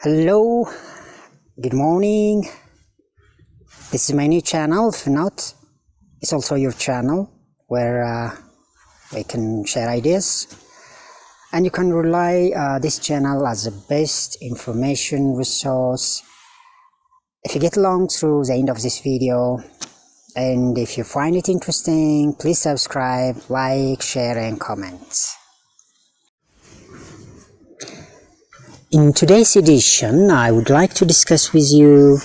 Hello, good morning. This is my new channel, F-INOT. It's also your channel where we can share ideas, and you can rely this channel as the best information resource. If you get along through the end of this video, and if you find it interesting, please subscribe, like, share and comment. In today's edition, I would like to discuss with you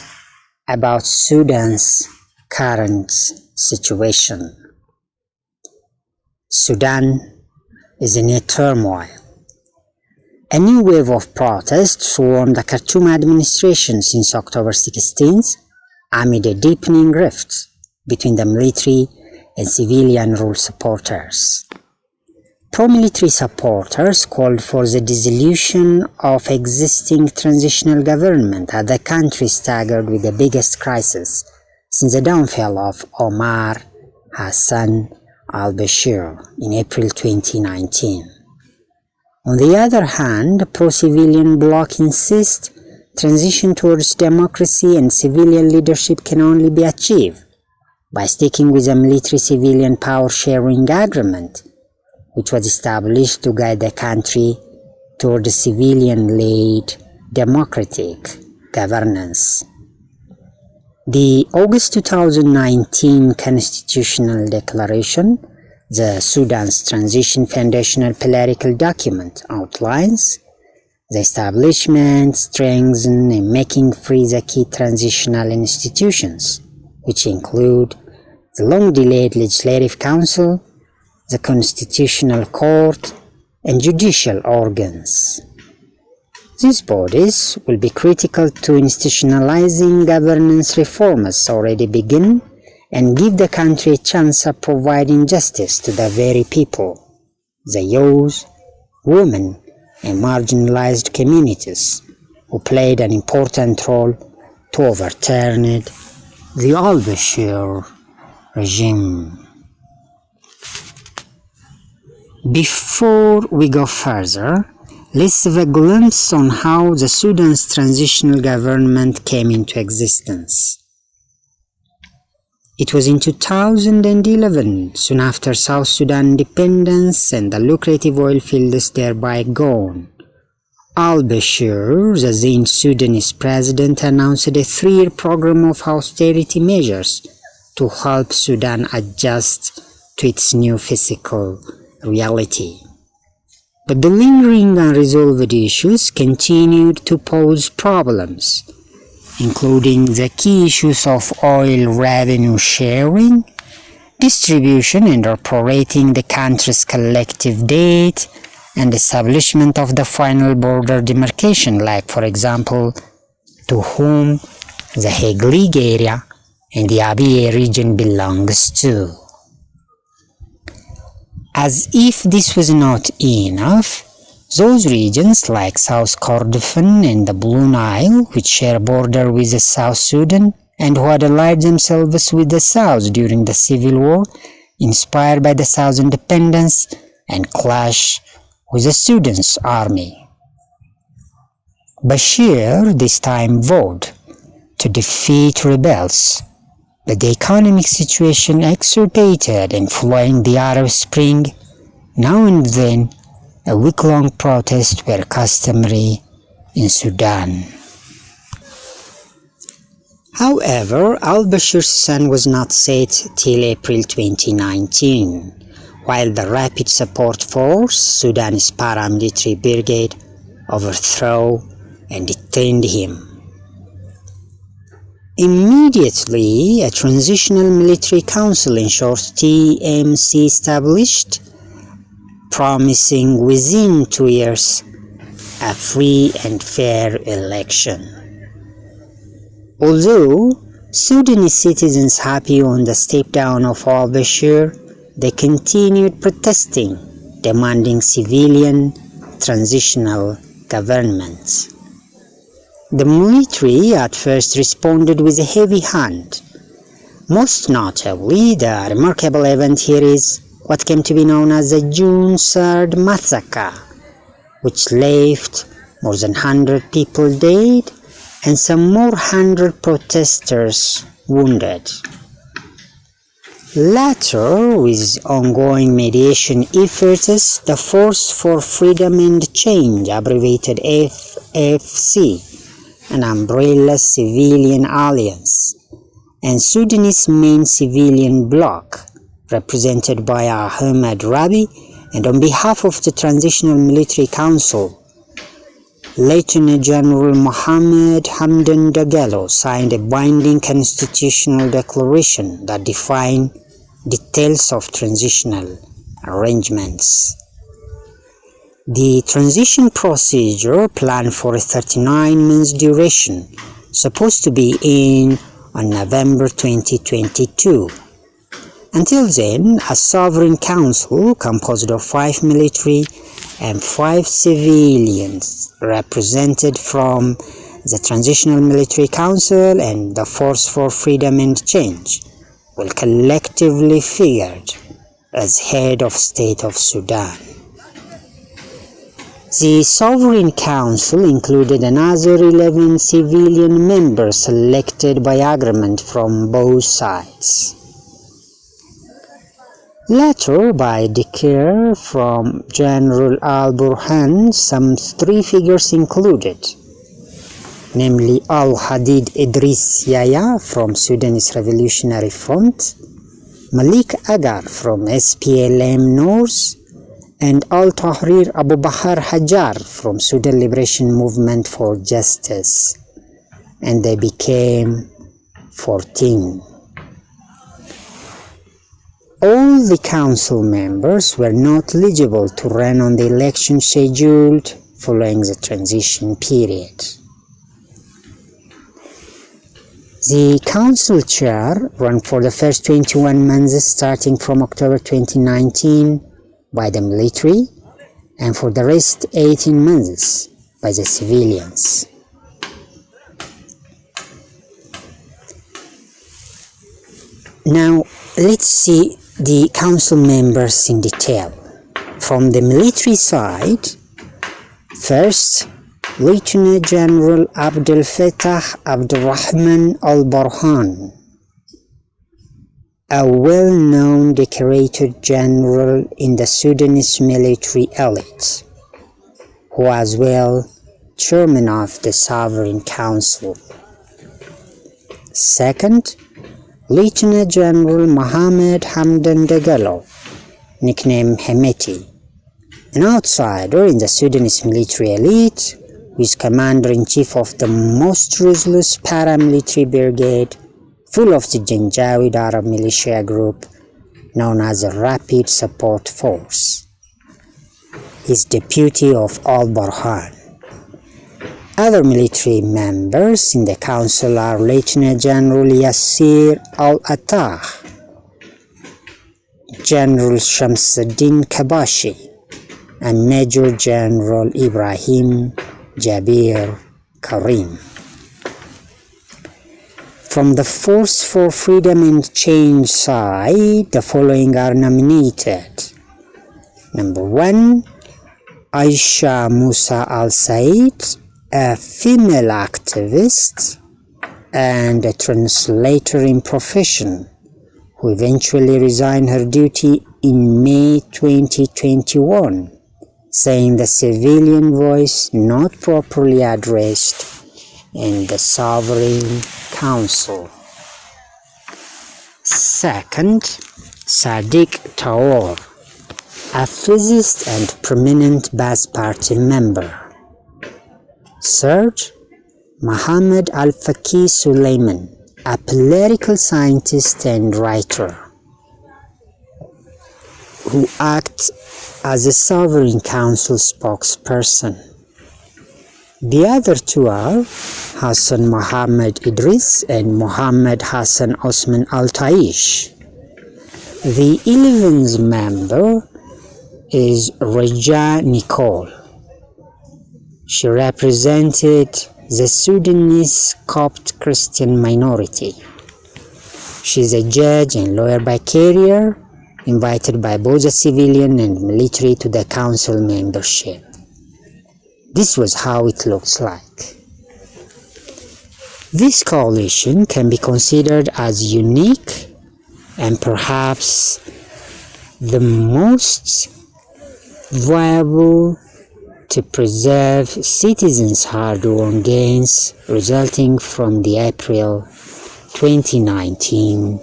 about Sudan's current situation. Sudan is in a turmoil. A new wave of protests swarmed the Khartoum administration since October 16th amid a deepening rift between the military and civilian rule supporters. Pro-military supporters called for the dissolution of existing transitional government as the country staggered with the biggest crisis since the downfall of Omar Hassan al-Beshir in April 2019. On the other hand, pro-civilian bloc insist transition towards democracy and civilian leadership can only be achieved by sticking with a military-civilian power-sharing agreement, which was established to guide the country toward a civilian-led democratic governance. The August 2019 Constitutional Declaration, the Sudan's transition foundational political document, outlines the establishment, strengthening and making free the key transitional institutions, which include the long-delayed Legislative Council, the Constitutional Court, and judicial organs. These bodies will be critical to institutionalizing governance reforms already begun and give the country a chance of providing justice to the very people, the youth, women, and marginalized communities who played an important role to overturn the al-Bashir regime. Before we go further, let's have a glimpse on how the Sudan's transitional government came into existence. It was in 2011, soon after South Sudan independence and the lucrative oil fields thereby gone. Al-Bashir, the then Sudanese president, announced a 3-year program of austerity measures to help Sudan adjust to its new fiscal reality. But the lingering unresolved issues continued to pose problems, including the key issues of oil revenue sharing, distribution and operating the country's collective debt, and establishment of the final border demarcation, like, for example, to whom the Hague League area and the Abyei region belongs to. As if this was not enough, those regions like South Kordofan and the Blue Nile, which share a border with the South Sudan and who had allied themselves with the South during the Civil War, inspired by the South independence, and clash with the Sudan's army. Bashir this time vowed to defeat rebels, but the economic situation exacerbated, and following the Arab Spring, now and then a week-long protests were customary in Sudan. However, al-Bashir's sun was not set till April 2019, while the Rapid Support Force, Sudan's paramilitary brigade, overthrew and detained him. Immediately, a transitional military council, in short TMC, established, promising within 2 years a free and fair election. Although Sudanese citizens happy on the step-down of al-Bashir, they continued protesting, demanding civilian transitional government. The military at first responded with a heavy hand. Most notably, the remarkable event here is what came to be known as the June 3rd massacre, which left more than 100 people dead, and some more 100 protesters wounded. Later, with ongoing mediation efforts, the Force for Freedom and Change, abbreviated FFC, an umbrella civilian alliance, and Sudanese main civilian bloc, represented by Ahmed Rabi, and on behalf of the Transitional Military Council, Lieutenant General Muhammad Hamdan Dagalo signed a binding constitutional declaration that defined details of transitional arrangements. The transition procedure, planned for a 39-month duration, supposed to be in on November 2022. Until then, a sovereign council composed of 5 military and 5 civilians, represented from the Transitional Military Council and the Force for Freedom and Change, will collectively figured as head of state of Sudan. The Sovereign Council included another 11 civilian members selected by agreement from both sides. Later, by decree from General Burhan, some 3 figures included, namely Al-Hadid Idris Yahya from Sudanese Revolutionary Front, Malik Agar from SPLM North, and Al-Tahrir Abu Bakr Hajar from Sudan Liberation Movement for Justice, and they became 14. All the council members were not eligible to run on the election scheduled following the transition period. The council chair ran for the first 21 months starting from October 2019 by the military, and for the rest 18 months by the civilians. Now, let's see the council members in detail. From the military side, first, Lieutenant General Abdel Fattah Abdurrahman al-Burhan, a well-known decorated general in the Sudanese military elite, who was well chairman of the Sovereign Council. Second, Lieutenant General Muhammad Hamdan Dagalo, nicknamed Hemetti, an outsider in the Sudanese military elite, who is commander-in-chief of the most ruthless paramilitary brigade full of the Janjaweed Arab militia group known as the Rapid Support Force. He is deputy of Al-Burhan. Other military members in the council are Lieutenant General Yasir Al-Attah, General Shamsuddin Kabashi, and Major General Ibrahim Jabir Karim. From the Force for Freedom and Change side, the following are nominated. Number 1, Aisha Musa Al-Said, a female activist and a translator in profession, who eventually resigned her duty in May 2021, saying the civilian voice not properly addressed in the Sovereign Council. Second, Sadiq Taor, a physicist and prominent Ba'ath Party member. Third, Muhammad Al-Faqih Suleiman, a political scientist and writer, who acts as a Sovereign Council spokesperson. The other 2 are Hassan Muhammad Idris and Muhammad Hassan Osman Al-Taish. The 11th member is Raja Nicole. She represented the Sudanese Copt Christian minority. She is a judge and lawyer by career, invited by both the civilian and military to the council membership. This was how it looks like. This coalition can be considered as unique and perhaps the most viable to preserve citizens' hard-won gains resulting from the April 2019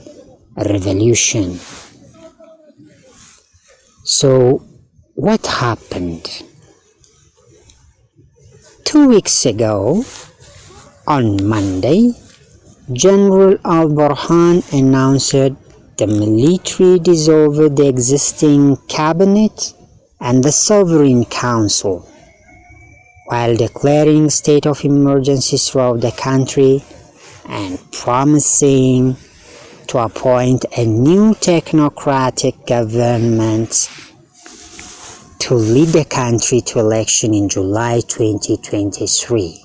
revolution. So, what happened? 2 weeks ago, on Monday, General Burhan announced the military dissolved the existing cabinet and the sovereign council, while declaring state of emergency throughout the country and promising to appoint a new technocratic government to lead the country to election in July 2023.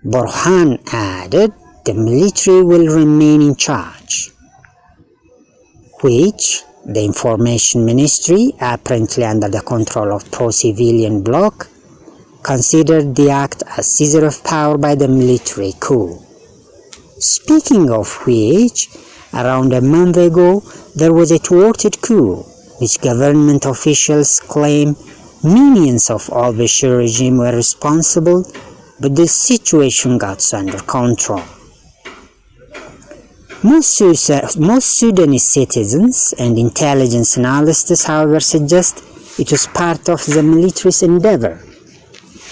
Burhan added the military will remain in charge, which the Information Ministry, apparently under the control of pro-civilian bloc, considered the act as seizure of power by the military coup. Speaking of which, around a month ago, there was a thwarted coup, which government officials claim minions of al-Beshir regime were responsible, but the situation got under control. Most Sudanese citizens and intelligence analysts, however, suggest it was part of the military's endeavor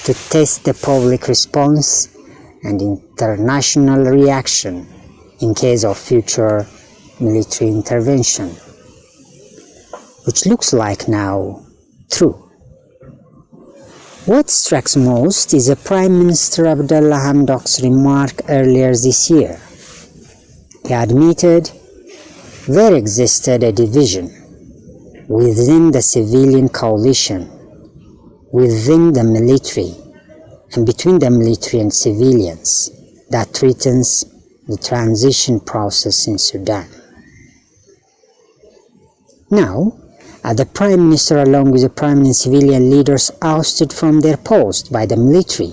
to test the public response and international reaction in case of future military intervention, which looks like now true. What strikes most is the Prime Minister Abdullah Hamdok's remark earlier this year. He admitted there existed a division within the civilian coalition, within the military, and between the military and civilians that threatens the transition process in Sudan. Now, the Prime Minister, along with the prominent civilian leaders ousted from their post by the military,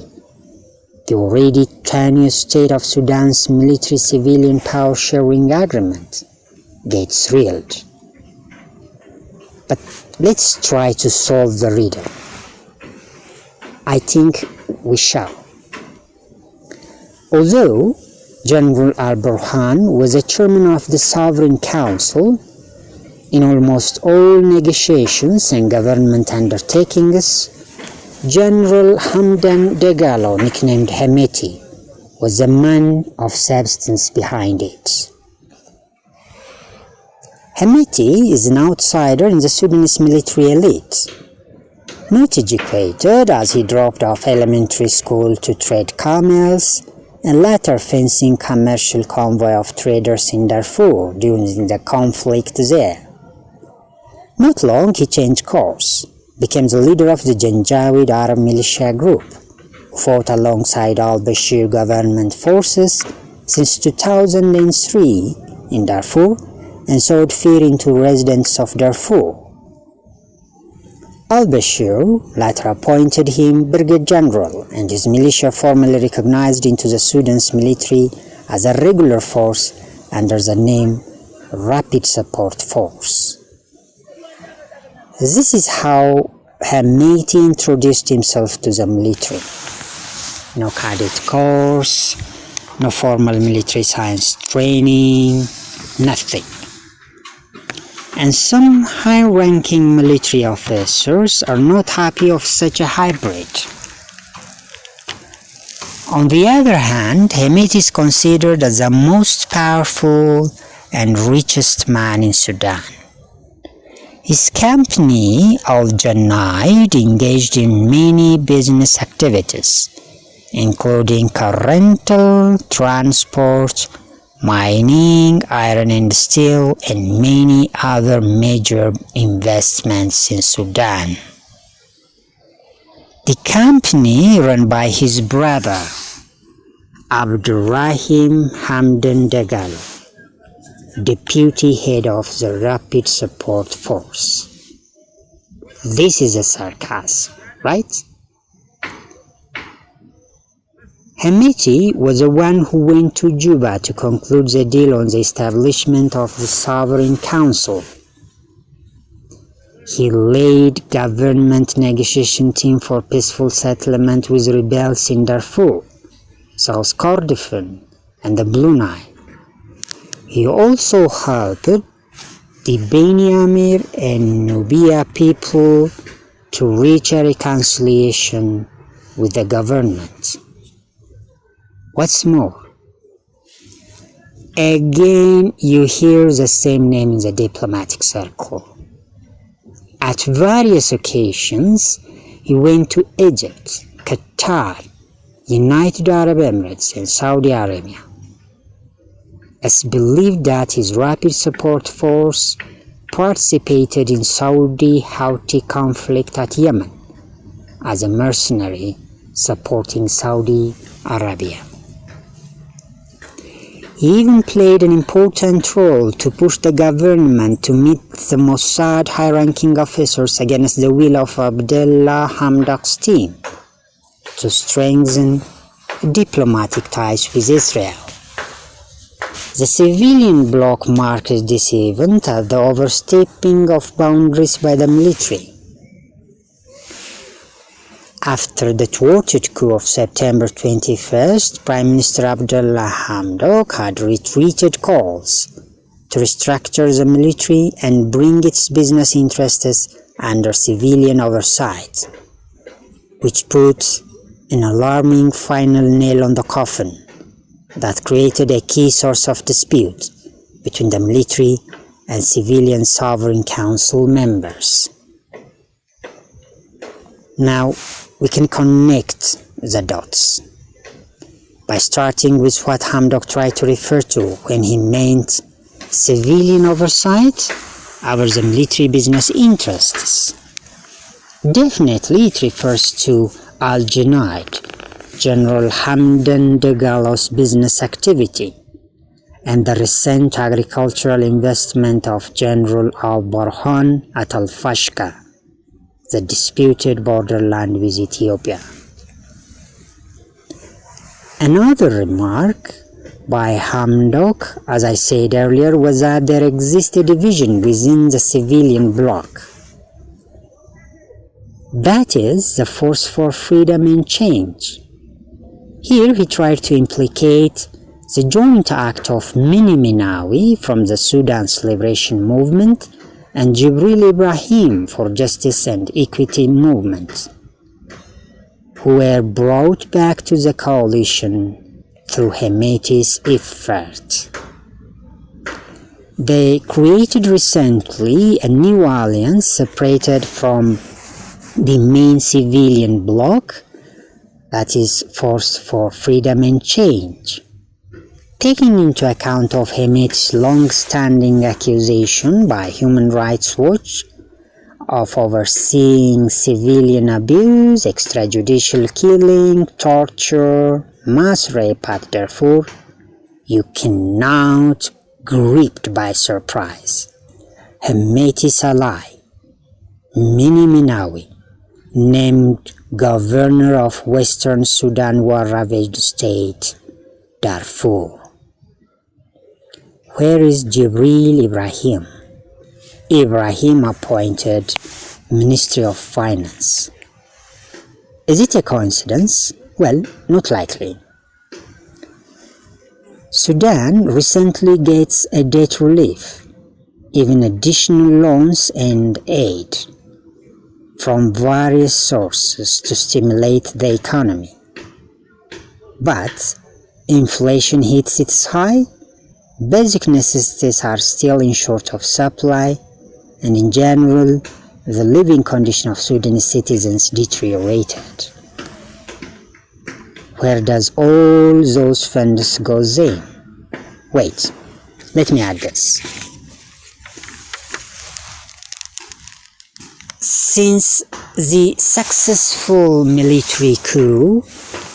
the already tenuous state of Sudan's military-civilian power-sharing agreement gets reeled. But let's try to solve the riddle. I think we shall. Although General al-Burhan was a chairman of the Sovereign Council, in almost all negotiations and government undertakings, General Hamdan Dagalo, nicknamed Hemetti, was the man of substance behind it. Hemetti is an outsider in the Sudanese military elite. Not educated, as he dropped off elementary school to trade camels and later fencing commercial convoy of traders in Darfur during the conflict there. Not long he changed course, became the leader of the Janjaweed Arab militia group, who fought alongside al-Bashir government forces since 2003 in Darfur and sowed fear into residents of Darfur. Al-Bashir later appointed him Brigadier General, and his militia formally recognized into the Sudan's military as a regular force under the name Rapid Support Force. This is how Hemetti introduced himself to the military. No cadet course, no formal military science training, nothing. And some high-ranking military officers are not happy of such a hybrid. On the other hand, Hemetti is considered as the most powerful and richest man in Sudan. His company, Al-Janaid, engaged in many business activities, including car rental, transport, mining, iron and steel, and many other major investments in Sudan. The company, run by his brother, Abdurrahim Hamdan Dagalo, deputy head of the Rapid Support Force. This is a sarcasm, right? Hemetti was the one who went to Juba to conclude the deal on the establishment of the Sovereign Council. He led government negotiation team for peaceful settlement with rebels in Darfur, South Kordofan, and the Blue Nile. He also helped the Beni Amir and Nubia people to reach a reconciliation with the government. What's more, again you hear the same name in the diplomatic circle. At various occasions, he went to Egypt, Qatar, United Arab Emirates, and Saudi Arabia. It's believed that his rapid support force participated in Saudi Houthi conflict at Yemen as a mercenary supporting Saudi Arabia. He even played an important role to push the government to meet the Mossad high-ranking officers against the will of Abdullah Hamdok's team to strengthen diplomatic ties with Israel. The civilian bloc marked this event as the overstepping of boundaries by the military. After the thwarted coup of September 21st, Prime Minister Abdullah Hamdok had retreated calls to restructure the military and bring its business interests under civilian oversight, which put an alarming final nail on the coffin that created a key source of dispute between the military and civilian sovereign council members. Now, we can connect the dots by starting with what Hamdok tried to refer to when he meant civilian oversight over the military business interests. Definitely it refers to Al-Junaid, General Hamdan Dagalo's business activity, and the recent agricultural investment of General Burhan at Al-Fashqa, the disputed borderland with Ethiopia. Another remark by Hamdok, as I said earlier, was that there exists a division within the civilian bloc. That is, the Force for Freedom and Change. Here he tried to implicate the joint act of Mini Minawi from the Sudan's liberation movement and Jibril Ibrahim for Justice and Equity movement, who were brought back to the coalition through Hemetti's effort. They created recently a new alliance separated from the main civilian bloc, that is Force for Freedom and Change. Taking into account of Hemetti's long-standing accusation by Human Rights Watch of overseeing civilian abuse, extrajudicial killing, torture, mass rape at Darfur, you cannot gripped by surprise. Hemetti's ally, Mini Minawi, named governor of Western Sudan war-ravaged state, Darfur. Where is Jibril Ibrahim? Ibrahim appointed Ministry of Finance. Is it a coincidence? Well, not likely. Sudan recently gets a debt relief, even additional loans and aid from various sources to stimulate the economy. But inflation hits its high, basic necessities are still in short of supply, and in general, the living condition of Sudanese citizens deteriorated. Where does all those funds go then? Wait, let me add this. Since the successful military coup,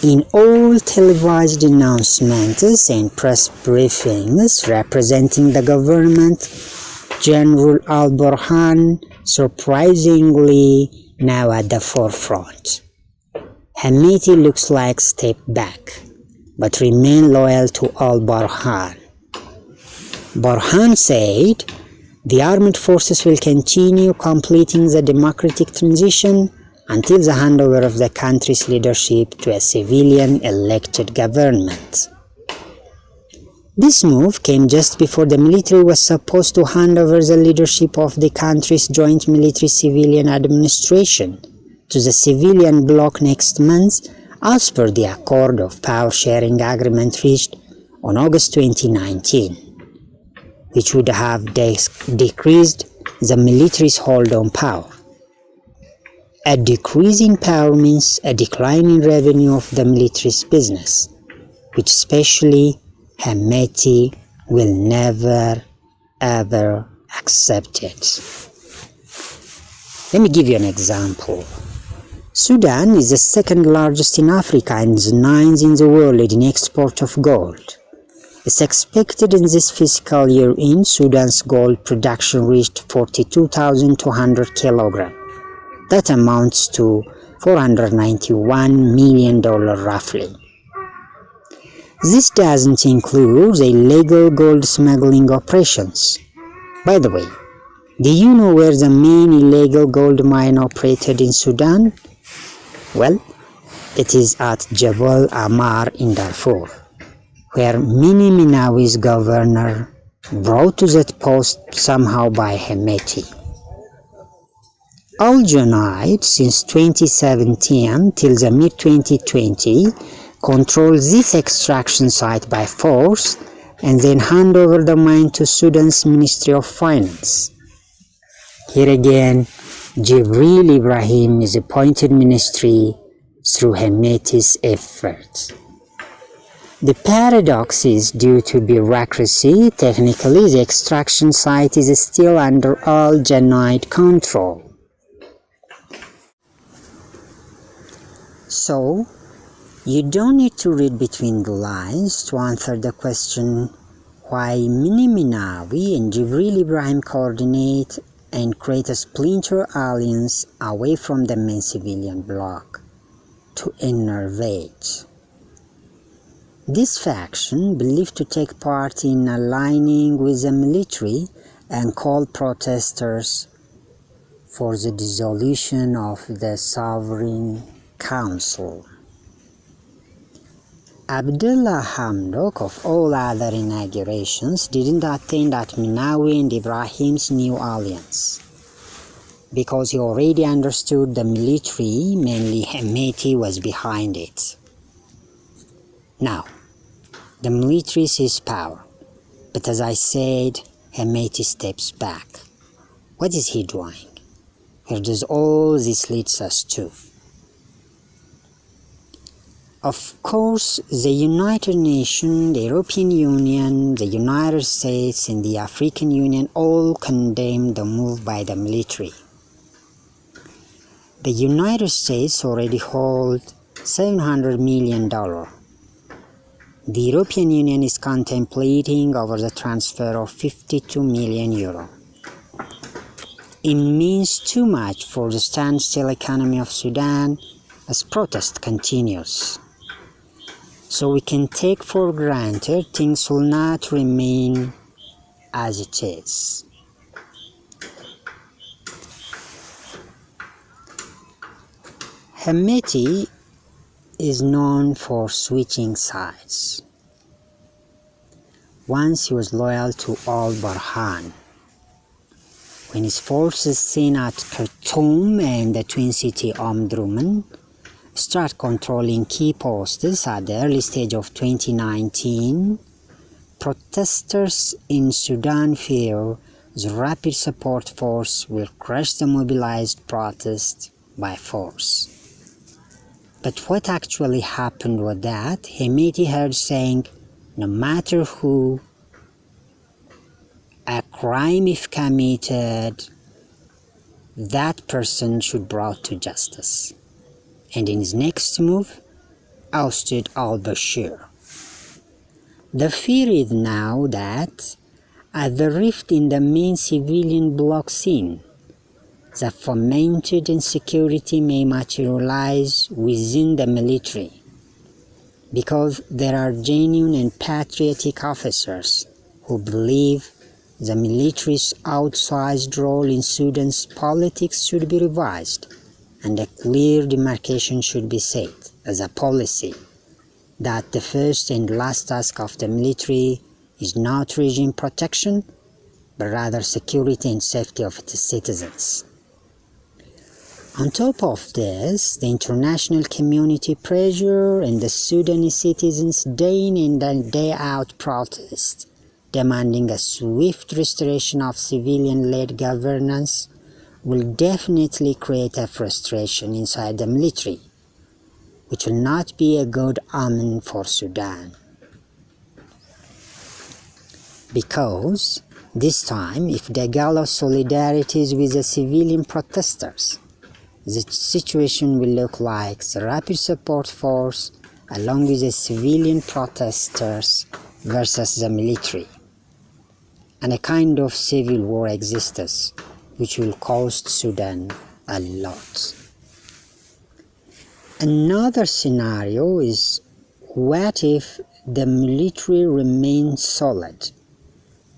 in all televised announcements and press briefings representing the government, General Al-Burhan surprisingly now at the forefront. Hemetti looks like step back, but remain loyal to al-Burhan. Burhan said, the armed forces will continue completing the democratic transition until the handover of the country's leadership to a civilian elected government. This move came just before the military was supposed to hand over the leadership of the country's joint military-civilian administration to the civilian bloc next month, as per the Accord of Power-Sharing Agreement reached on August 2019, which would have decreased the military's hold on power. A decrease in power means a decline in revenue of the military's business, which especially Hemetti will never ever accept it. Let me give you an example. Sudan is the second largest in Africa and is ninth in the world in export of gold. It's expected in this fiscal year in Sudan's gold production reached 42,200 kilograms. That amounts to $491 million roughly. This doesn't include the illegal gold smuggling operations. By the way, do you know where the main illegal gold mine operated in Sudan? Well, it is at Jebel Amar in Darfur, where Mini Minawi's governor brought to that post somehow by Hemetti. Al-Junaid, since 2017 till the mid-2020, controlled this extraction site by force and then hand over the mine to Sudan's Ministry of Finance. Here again, Jibril Ibrahim is appointed ministry through Hemetti's efforts. The paradox is due to bureaucracy. Technically, the extraction site is still under Al-Junaid control. So, you don't need to read between the lines to answer the question why Mini Minawi and Jibril Ibrahim coordinate and create a splinter alliance away from the main civilian bloc to innervate. This faction, believed to take part in aligning with the military and call protesters for the dissolution of the Sovereign Council. Abdullah Hamdok, of all other inaugurations, didn't attend at Minawi and Ibrahim's new alliance because he already understood the military, mainly Hemetti, was behind it. Now, the military seizes power, but as I said, Hemetti steps back. What is he doing? Where does all this lead us to? Of course, the United Nations, the European Union, the United States, and the African Union all condemned the move by the military. The United States already holds $700 million. The European Union is contemplating over the transfer of 52 million euro. It means too much for the standstill economy of Sudan as protest continues. So we can take for granted things will not remain as it is. Hemetti is known for switching sides. Once he was loyal to al-Burhan. When his forces seen at Khartoum and the twin city Omdurman start controlling key posts at the early stage of 2019, protesters in Sudan fear the rapid support force will crush the mobilized protest by force. But what actually happened was that Hemetti heard saying, no matter who, a crime if committed, that person should be brought to justice. And in his next move, ousted al-Beshir. The fear is now that, as the rift in the main civilian bloc scene, the fomented insecurity may materialize within the military, because there are genuine and patriotic officers who believe the military's outsized role in Sudan's politics should be revised, and a clear demarcation should be set as a policy that the first and last task of the military is not regime protection, but rather security and safety of its citizens. On top of this, the international community pressure and the Sudanese citizens' day in and day out protest, demanding a swift restoration of civilian-led governance, will definitely create a frustration inside the military, which will not be a good omen for Sudan. Because this time, if Dagalo solidarities with the civilian protesters, the situation will look like the Rapid Support Force along with the civilian protesters versus the military, and a kind of civil war exists, which will cost Sudan a lot. Another scenario is, what if the military remains solid?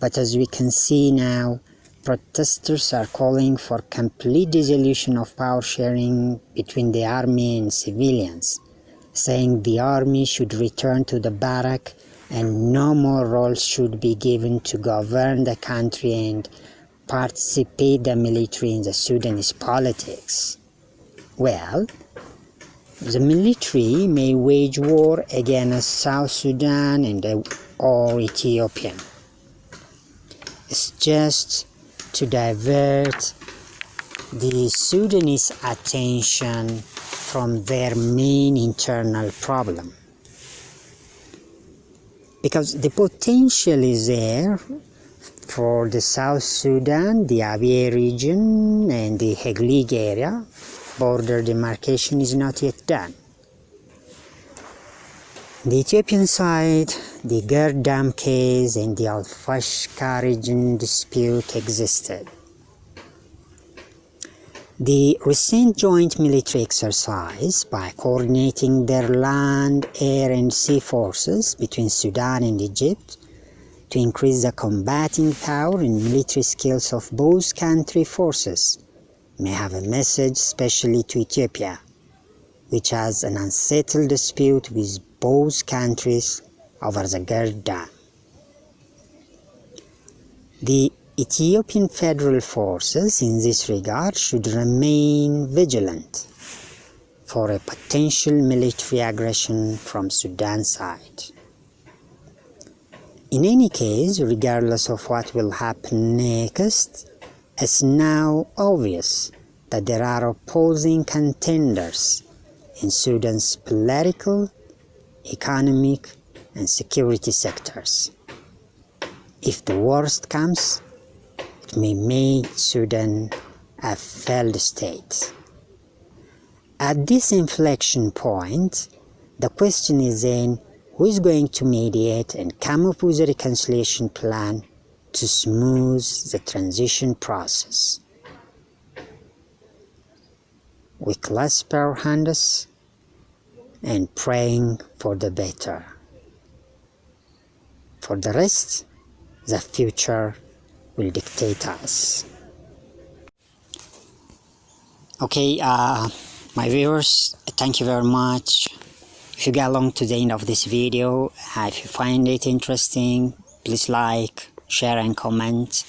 But as we can see now, protesters are calling for complete dissolution of power sharing between the army and civilians, saying the army should return to the barrack and no more roles should be given to govern the country and participate the military in the Sudanese politics. Well, the military may wage war against South Sudan or Ethiopia. It's just to divert the Sudanese attention from their main internal problem. Because the potential is there for the South Sudan, the Abyei region and the Heglig area. Border demarcation is not yet done. The Ethiopian side, the Gerd Dam case and the Al-Fashka region dispute existed. The recent joint military exercise, by coordinating their land, air and sea forces between Sudan and Egypt to increase the combating power and military skills of both country forces, may have a message especially to Ethiopia, which has an unsettled dispute with both countries over the Gerd Dam. The Ethiopian federal forces in this regard should remain vigilant for a potential military aggression from Sudan's side. In any case, regardless of what will happen next, it's now obvious that there are opposing contenders in Sudan's political, economic, and security sectors. If the worst comes, it may make Sudan a failed state. At this inflection point, the question is then, who is going to mediate and come up with a reconciliation plan to smooth the transition process? We clasp our hands and praying for the better. For the rest, the future will dictate us. Okay, my viewers, thank you very much. If you get along to the end of this video, if you find it interesting, please like, share and comment,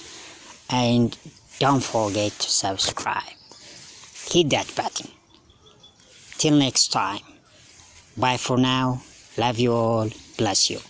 and don't forget to subscribe. Hit that button. Till next time. Bye for now. Love you all. Bless you.